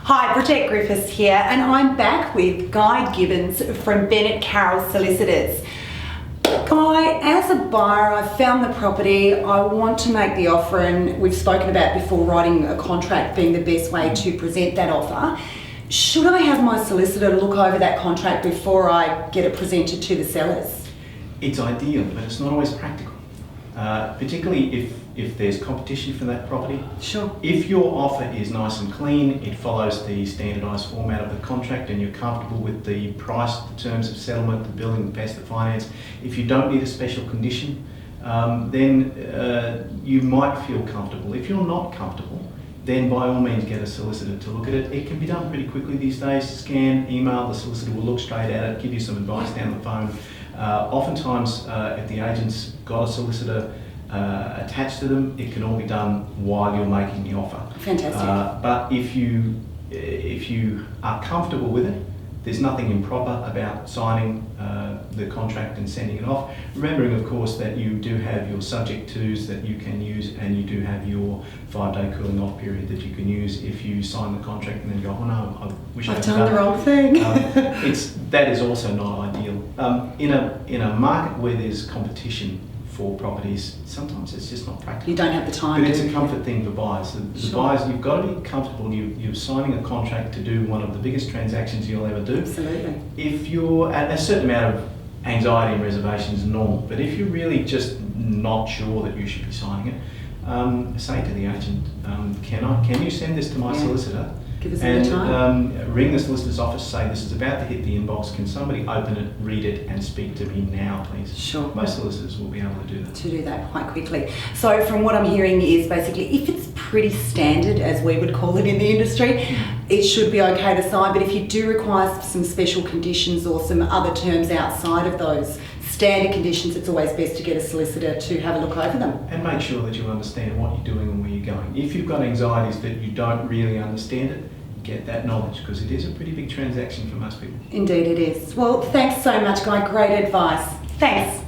Hi, Bridgette Griffiths here, and I'm back with Guy Gibbons from Bennett Carroll Solicitors. Guy, as a buyer, I've found the property, I want to make the offer, and we've spoken about before writing a contract being the best way to present that offer. Should I have my solicitor look over that contract before I get it presented to the sellers? It's ideal, but it's not always practical, particularly if there's competition for that property. Sure. If your offer is nice and clean, it follows the standardised format of the contract, and you're comfortable with the price, the terms of settlement, the billing, the best of finance, if you don't need a special condition, then you might feel comfortable. If you're not comfortable, then by all means get a solicitor to look at it. It can be done pretty quickly these days. Scan, email, the solicitor will look straight at it, give you some advice down the phone. Oftentimes, if the agent's got a solicitor attached to them, it can all be done while you're making the offer. Fantastic. But if you are comfortable with it, there's nothing improper about signing the contract and sending it off. Remembering, of course, that you do have your subject tos that you can use, and you do have your 5-day cooling off period that you can use if you sign the contract and then go, oh no, I wish I've done the wrong thing. That is also not ideal. In a market where there's competition for properties, sometimes it's just not practical. You don't have the time. But it's a comfort thing for buyers. The Sure. buyers, you've got to be comfortable. You're signing a contract to do one of the biggest transactions you'll ever do. Absolutely. If you're at a certain amount of anxiety and reservation is normal, but if you're really just not sure that you should be signing it, say to the agent, can you send this to my solicitor? Give us a bit of time. Ring the solicitor's office, say this is about to hit the inbox, can somebody open it, read it and speak to me now please? Sure. Most solicitors will be able to do that. To do that quite quickly. So from what I'm hearing is basically if it's pretty standard, as we would call it in the industry, it should be okay to sign, but if you do require some special conditions or some other terms outside of those standard conditions, it's always best to get a solicitor to have a look over them. And make sure that you understand what you're doing and where you're going. If you've got anxieties that you don't really understand it, get that knowledge, because it is a pretty big transaction for most people. Indeed it is. Well, thanks so much, Guy. Great advice. Thanks.